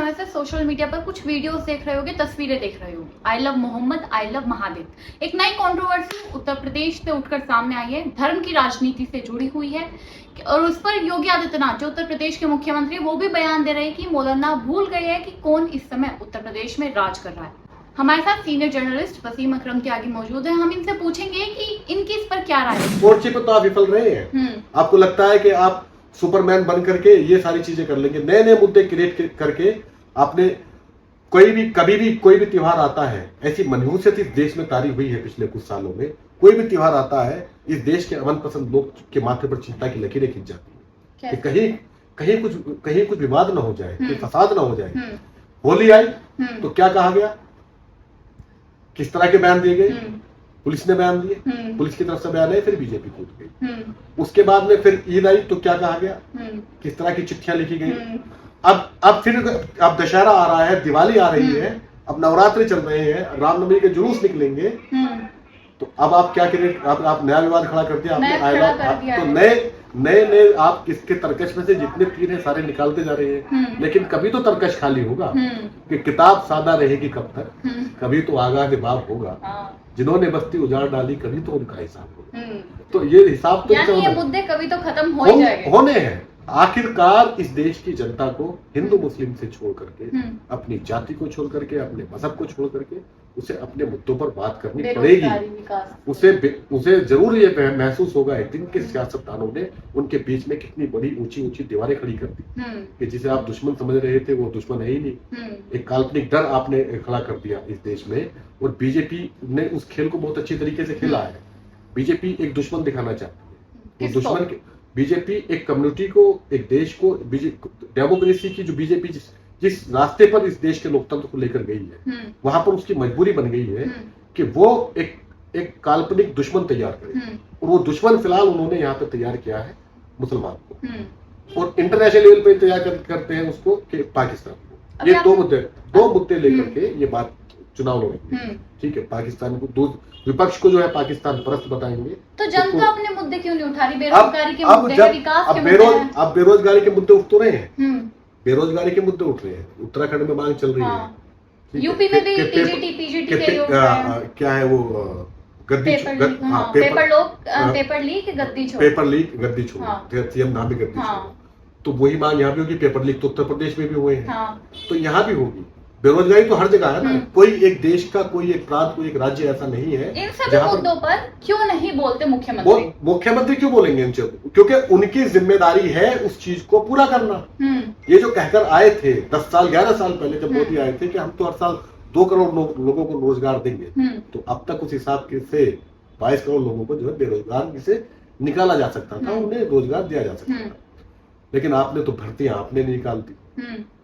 समय से social media पर कुछ वीडियोस देख रहे होगे, तस्वीरें देख रहे होगे। I love Mohammed, I love Mahadev. एक नई कंट्रोवर्सी उत्तर प्रदेश से उठकर सामने आई है, धर्म की राजनीति से जुड़ी हुई है और उस पर योगी आदित्यनाथ जो उत्तर प्रदेश के मुख्यमंत्री वो भी बयान दे रहे हैं कि मौलाना भूल गए हैं कि कौन इस समय उत्तर प्रदेश में राज कर रहा है। हमारे साथ सीनियर जर्नलिस्ट वसीम अकरम त्यागी मौजूद है। हम इनसे पूछेंगे कि इनकी इस पर क्या राय है। मोर्चे पर तो आप विफल रहे हैं। आपको लगता है कि आप सुपरमैन बन करके ये सारी चीजें कर लेंगे, नए नए मुद्दे क्रिएट करके आपने कभी भी कोई भी त्योहार आता है, ऐसी मनहूसियत इस देश में तारी हुई है पिछले कुछ सालों में। कोई भी त्योहार आता है, इस देश के अमन पसंद लोग के माथे पर चिंता की लकीरें खिंच जाती है कि कहीं कुछ विवाद ना हो जाए, कोई फसाद ना हो जाए। होली आई तो क्या कहा गया, किस तरह के बयान दिए गए, पुलिस ने बयान दिए, पुलिस की तरफ से बयान है, फिर बीजेपी कूद गई। उसके बाद में फिर ईद आई तो क्या कहा गया, किस तरह की चिट्ठियां लिखी गई। अब फिर अब दशहरा आ रहा है, दिवाली आ रही है, अब नवरात्रि चल रहे हैं, रामनवमी के जुलूस निकलेंगे, तो अब आप क्या करें, आप नया विवाद खड़ा कर दिया आपने। तो नए आप इसके तर्कश में से जितने तीर हैं सारे निकालते जा रहे हैं, लेकिन कभी तो तर्कश खाली होगा कि किताब सादा रहेगी कब तक, कभी तो आगाह बाब होगा। जिन्होंने बस्ती उजाड़ डाली कभी तो उनका हिसाब होगा। तो ये हिसाब तो ये मुद्दे कभी तो खत्म हो जाएंगे, होने हैं। आखिरकार इस देश की जनता को हिंदू मुस्लिम से छोड़ करके, अपनी जाति को छोड़ करके, अपने मजहब को छोड़ करके उसे अपने मुद्दों पर बात करनी पड़ेगी। उसे जरूर ये महसूस होगा एक दिन कि सियासतदानों ने उनके बीच में कितनी बड़ी ऊंची ऊंची दीवारें खड़ी कर दी कि जिसे आप दुश्मन समझ रहे थे वो दुश्मन है ही नहीं। एक काल्पनिक डर आपने खड़ा कर दिया इस देश में, और बीजेपी ने उस खेल को बहुत अच्छी तरीके से खेला है। बीजेपी एक दुश्मन दिखाना चाहती है, वो दुश्मन बीजेपी एक कम्युनिटी को, एक देश को, डेमोक्रेसी की जो बीजेपी जिस रास्ते पर इस देश के लोकतंत्र को लेकर गई है, वहां पर उसकी मजबूरी बन गई है कि वो एक काल्पनिक दुश्मन तैयार करे, और वो दुश्मन फिलहाल उन्होंने यहाँ पे तैयार किया है मुसलमान को, और इंटरनेशनल लेवल पे तैयार करते हैं उसको कि पाकिस्तान को। ये दो मुद्दे लेकर के ये बात चुनाव लड़ेंगे, ठीक है। पाकिस्तान को विपक्ष को जो है पाकिस्तान परस्त बताएंगे। तो जनता अपने मुद्दे क्यों नहीं उठा रही? बेरोजगारी के मुद्दे हैं, विकास के मुद्दे हैं। अब बेरोजगारी के मुद्दे उठ तो रहे हैं, बेरोजगारी के मुद्दे उठ रहे हैं। उत्तराखंड में मांग चल रही है, यूपी में भी पीजीटी के लोग क्या है वो गद्दी, पेपर लीक गद्दी छोड़ो, सीएम नाम भी गद्दी छोड़ो। तो वही मांग यहाँ भी होगी। पेपर लीक तो उत्तर प्रदेश में भी हुए हैं, तो यहाँ भी होगी। बेरोजगारी तो हर जगह है ना। कोई एक देश का, कोई एक प्रांत, कोई एक राज्य ऐसा नहीं है। इन सभी मुद्दों पर क्यों नहीं बोलते मुख्यमंत्री? मुख्यमंत्री क्यों बोलेंगे इन सब? क्योंकि उनकी जिम्मेदारी है उस चीज को पूरा करना। ये जो कहकर आए थे 10 साल 11 साल पहले जब मोदी आए थे कि हम तो हर साल 2 करोड़ लोगों को रोजगार देंगे, तो अब तक उस हिसाब से 22 करोड़ लोगों को जो है बेरोजगार से निकाला जा सकता था, उन्हें रोजगार दिया जा सकता था। लेकिन आपने तो भर्तियां आपने नहीं निकाल दी।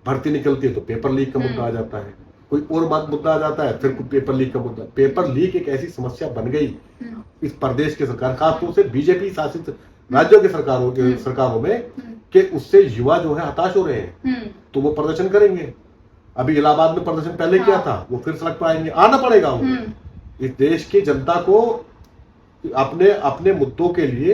भर्ती निकलती है तो पेपर लीक का मुद्दा आ जाता है, कोई और मुद्दा आ जाता है, फिर पेपर लीक का मुद्दा। पेपर लीक एक ऐसी समस्या बन गई इस प्रदेश के सरकार, खासतौर से बीजेपी शासित राज्यों के सरकारों में, कि उससे युवा जो है हताश हो रहे हैं, तो वो प्रदर्शन करेंगे। अभी इलाहाबाद में प्रदर्शन पहले किया था, वो फिर सड़क पर आएंगे, आना पड़ेगा उन्हें। इस देश की जनता को अपने मुद्दों के लिए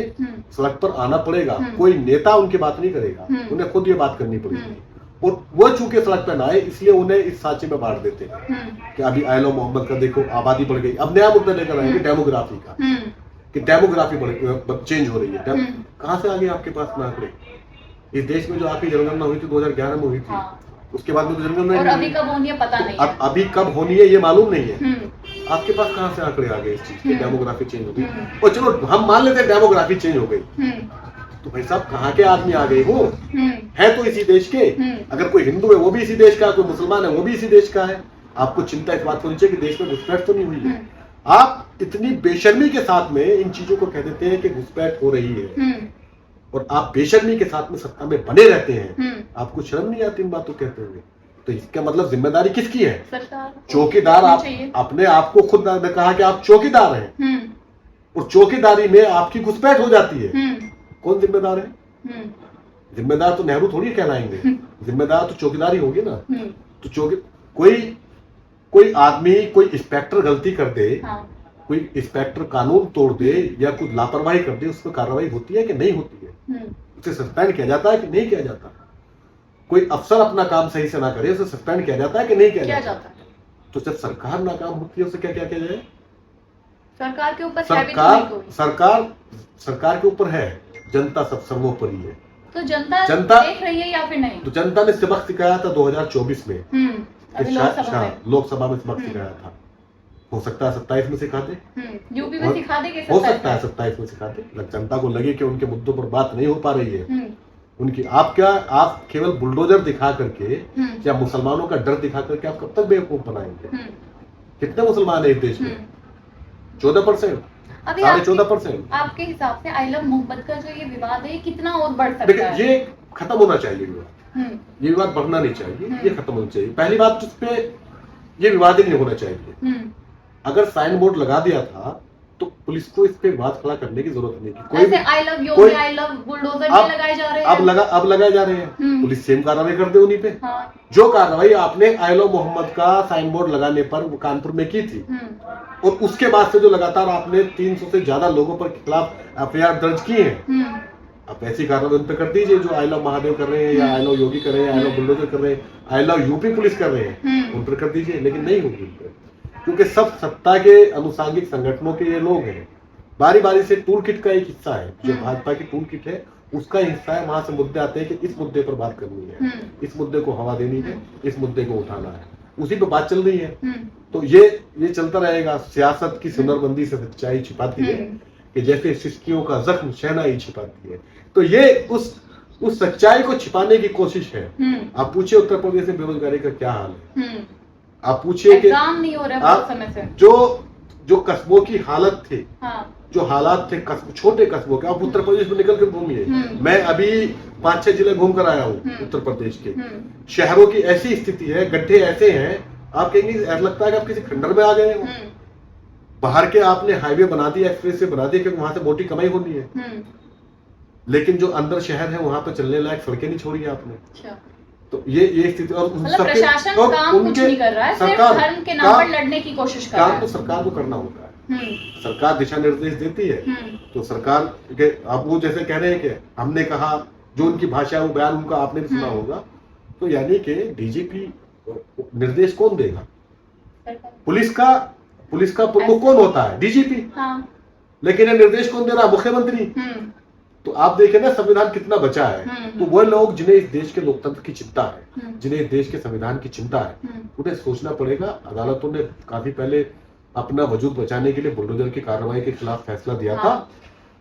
सड़क पर आना पड़ेगा। कोई नेता उनकी बात नहीं करेगा, उन्हें खुद ये बात करनी पड़ेगी। और वो चूंकि सड़क पर ना आए, इसलिए उन्हें इस सांचे में बांट देते हैं कि अभी आई लव मोहम्मद का देखो, आबादी बढ़ गई। अब नया मुद्दा लेकर आएंगे डेमोग्राफी का, कि डेमोग्राफी चेंज हो रही है। कहां से आ गए आपके पास में आंकड़े? इस देश में जो आपकी जनगणना हुई थी 2011 में हुई थी, उसके बाद में तो जनगणना अभी कब होनी है पता नहीं है। अभी कब होनी है ये मालूम नहीं है। आपके पास कहां से आंकड़े आ गए इस चीज की? डेमोग्राफी चेंज हो गई। और चलो हम मान लेते हैं डेमोग्राफी चेंज हो गई, तो भाई साहब कहाँ के आदमी आ गए? वो है तो इसी देश के। अगर कोई हिंदू है वो भी इसी देश का, कोई मुसलमान है वो भी इसी देश का है। आपको चिंता इस बात होनी चाहिए कि देश में घुसपैठ तो नहीं हुई है। आप इतनी बेशर्मी के साथ में इन चीजों को कह देते हैं कि घुसपैठ हो रही है, और आप बेशर्मी के साथ में सत्ता में बने रहते हैं। आपको शर्म नहीं आती इन बातों कहते हुए? तो इसका मतलब जिम्मेदारी किसकी है? चौकीदार। आप अपने आप को खुद ने कहा कि आप चौकीदार हैं, और चौकीदारी में आपकी घुसपैठ हो जाती है। कौन जिम्मेदार है? जिम्मेदार तो नेहरू थोड़ी कहलाएंगे, जिम्मेदार तो चौकीदारी होगी ना। तो कोई आदमी, कोई इंस्पेक्टर गलती कर दे, कोई इंस्पेक्टर कानून तोड़ दे या कुछ लापरवाही कर दे, उस पर कार्रवाई होती है कि नहीं होती है? उसे सस्पेंड किया जाता है कि नहीं किया जाता? कोई अफसर अपना काम सही से ना करे उसे सस्पेंड किया जाता है कि नहीं किया क्या जाता? जाता है? तो जब सरकार नाकाम होती है उसे क्या क्या किया जाए? सरकार के ऊपर है भी तो नहीं कोई। सरकार के ऊपर है, जनता सब सर्वोपरि है। तो जनता देख रही है या फिर नहीं? तो जनता ने सबक सिखाया था 2024 में, अभी लोकसभा में सबक सिखाया था। हो सकता है 27 में सिखा दे, यूपी में सिखा दे, हो सकता है 27 में सिखा दे। जनता को लगे कि उनके मुद्दों पर बात नहीं हो पा रही है उनकी, आप केवल बुलडोजर दिखा करके या मुसलमानों का डर दिखा करके आप कब तक बेवकूफ बनाएंगे? कितने मुसलमान है इस देश में? 14%, 14.5%। आपके हिसाब से आई लव मोहम्मद का जो ये विवाद है कितना और बढ़ सकता है? ये खत्म होना चाहिए विवाद, ये विवाद बढ़ना नहीं चाहिए, ये खत्म होना चाहिए। पहली बात जिसपे ये विवाद ही नहीं होना चाहिए। अगर साइन बोर्ड लगा दिया था तो पुलिस को इस पे विवाद खड़ा करने की जरूरत नहीं थी। कोई I love Yogi, I love bulldozer भी लगाए जा रहे हैं, अब लगाए जा रहे हैं। पुलिस सेम कार्रवाई कर दे उन्हीं पे। हाँ। जो कार्रवाई आपने आई लव मोहम्मद का साइन बोर्ड लगाने पर कानपुर में की थी और उसके बाद से जो लगातार आपने 300 से ज्यादा लोगों पर खिलाफ FIR दर्ज की है, आप ऐसी कार्रवाई उन पर कर दीजिए जो आई लव महादेव कर रहे हैं या आई लव योगी कर रहे हैं, आई लव बुलडोजर कर रहे हैं, आई लव यूपी पुलिस कर रहे हैं, उन पर कर दीजिए। लेकिन नहीं होगी उन पर, क्योंकि सब सत्ता के अनुसांगिक संगठनों के ये लोग हैं। बारी बारी से टूल किट का एक हिस्सा है, जो भाजपा की टूल किट है उसका हिस्सा है। वहां से मुद्दे आते हैं कि इस मुद्दे पर बात करनी है, इस मुद्दे को हवा देनी है, इस मुद्दे को उठाना है, उसी पे बात चल रही है। तो ये चलता रहेगा। सियासत की सुंदरबंदी से सच्चाई छिपाती है कि जैसे सिस्कियों का जख्म शहनाई छिपाती है। तो ये उस सच्चाई को छिपाने की कोशिश है। आप पूछिए उत्तर प्रदेश में बेरोजगारी का क्या हाल है, आप पूछिए कि नहीं हो रहा है समय से। जो कस्बों की हालत थी, जो हालात थे छोटे कस्बों के, आप उत्तर प्रदेश में निकल कर घूमिए। मैं अभी 5-6 जिले घूम कर आया हूँ उत्तर प्रदेश के। शहरों की ऐसी स्थिति है, गड्ढे ऐसे हैं, आप कहेंगे ऐसा लगता है कि आप किसी खंडर में आ गए हो। बाहर के आपने हाईवे बना दिया, एक्सप्रेस से बना दिया, क्योंकि वहां से मोटी कमाई होनी है। लेकिन जो अंदर शहर है वहां पर चलने लायक सड़कें नहीं छोड़ी आपने। तो ये स्थिति, और प्रशासन काम कुछ नहीं कर रहा है, सिर्फ धर्म के नाम पर लड़ने की कोशिश कर रहा है। काम तो सरकार को करना होता है। सरकार दिशा निर्देश देती है तो सरकार के, आप वो जैसे कह रहे हैं कि हमने कहा, जो उनकी भाषा है वो बयान उनका आपने भी सुना होगा। तो यानी कि DGP निर्देश कौन देगा? पुलिस का प्रमुख कौन होता है? DGP। लेकिन ये निर्देश कौन दे रहा है? मुख्यमंत्री। तो आप देखें ना संविधान कितना बचा है। तो वो लोग जिन्हें इस देश के लोकतंत्र की चिंता है, जिन्हें इस देश के संविधान की चिंता है, उन्हें सोचना पड़ेगा। अदालतों ने काफी पहले अपना वजूद बचाने के लिए बुलडोजर की कार्रवाई के खिलाफ फैसला दिया था।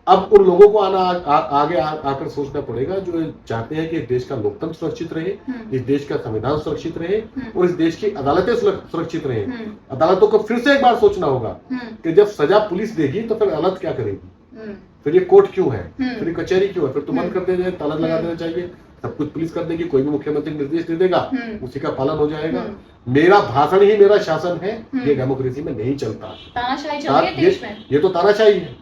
अब उन लोगों को आगे आकर सोचना पड़ेगा जो चाहते हैं कि इस देश का लोकतंत्र सुरक्षित रहे, इस देश का संविधान सुरक्षित रहे और इस देश की अदालतें सुरक्षित रहे। अदालतों को फिर से एक बार सोचना होगा कि जब सजा पुलिस देगी तो फिर अदालत क्या करेगी, फिर ये कोर्ट क्यों है, फिर ये कचहरी क्यों है, फिर तो बंद कर देना चाहिए, ताला लगा देना चाहिए। सब कुछ पुलिस कर देगी, कोई भी मुख्यमंत्री निर्देश दे देगा, उसी का पालन हो जाएगा। मेरा भाषण ही मेरा शासन है, ये डेमोक्रेसी में नहीं चलता। तानाशाही चल रही है देश में। ये तो तानाशाही है।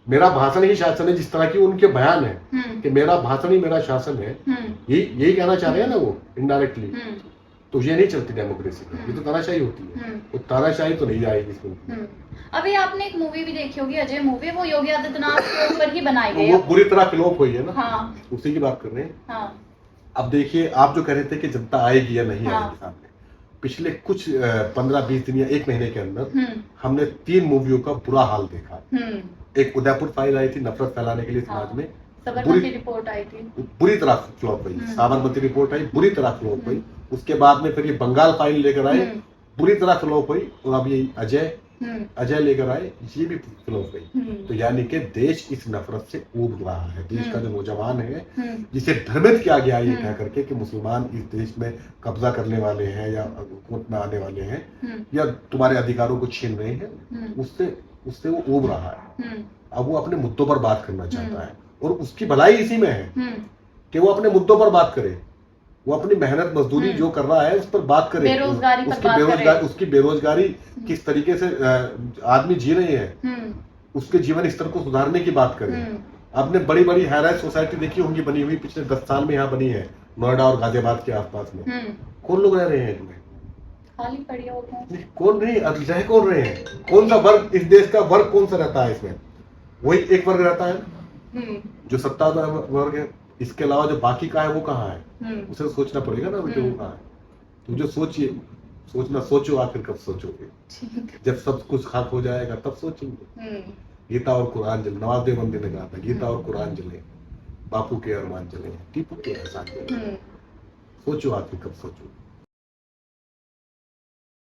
मेरा भाषण ही शासन है, जिस तरह की उनके बयान है कि मेरा भाषण ही मेरा शासन है, यही कहना चाह रहे हैं ना वो इनडायरेक्टली। तो ये नहीं चलती डेमोक्रेसी में, ये तो तानाशाही होती है। वो तानाशाही तो नहीं जाएगी इसमें। अभी आपने एक मूवी भी देखी होगी, अजय मूवी, वो योगी आदित्यनाथ के ऊपर ही बनाई गई है। वो बुरी तरह फ्लॉप हुई है ना। हाँ। उसी की बात कर रहे हैं। अब देखिए, आप जो कह रहे थे कि जनता आएगी या नहीं आएगी सामने, पिछले कुछ 15-20 दिन या 1 महीने के अंदर हमने 3 मूवियों का बुरा हाल देखा। एक उदयपुर फाइल आई थी नफरत फैलाने के लिए समाज में, साबरमती रिपोर्ट आई थी, बुरी तरह फ्लॉप हुई। साबरमती रिपोर्ट आई, बुरी तरह फ्लॉप हुई। उसके बाद में फिर ये बंगाल फाइल लेकर आए, बुरी तरह फ्लॉप हुई। और अब ये अजय लेकर आए, ये भी फ्लॉप हुई। तो यानी कि देश इस नफरत से ऊब रहा है। देश का जो नौजवान है, जिसे भ्रमित किया गया ये कह करके कि मुसलमान इस देश में कब्जा करने वाले हैं या हुकूमत में आने वाले हैं या तुम्हारे अधिकारों को छीन रहे हैं, उससे वो ऊब रहा है। अब वो अपने मुद्दों पर बात करना चाहता है और उसकी भलाई इसी में है कि वो अपने मुद्दों पर बात करे, वो अपनी मेहनत मजदूरी जो कर रहा है उस पर बात करे, उसकी बेरोजगारी किस तरीके से आदमी जी रहे हैं, उसके जीवन स्तर को सुधारने की बात करें। आपने बड़ी बड़ी हाई राइज सोसाइटी देखी होंगी बनी हुई, पिछले 10 साल में यहाँ बनी है, नोएडा और गाजियाबाद के आसपास में। कौन लोग रह रहे हैं इनमें? खाली पड़ी है। कौन नहीं, अब रह कौन रहे हैं? कौन सा वर्ग, इस देश का वर्ग कौन सा रहता है इसमें? वही एक वर्ग रहता है जो सत्ताधार वर्ग है। इसके अलावा जो बाकी का है वो कहाँ है? उसे सोचना पड़ेगा ना बेटे वो कहाँ है। तुम जो सोचिए, सोचना सोचो, आखिर कब सोचोगे, जब सब कुछ खाक हो जाएगा तब सोचेंगे। गीता और कुरान जले, नवाब देवबंदी ने कहा था गीता और कुरान जले, बापू के अरमान जले, टीपू के एहसान जले। सोचो आखिर कब सोचो।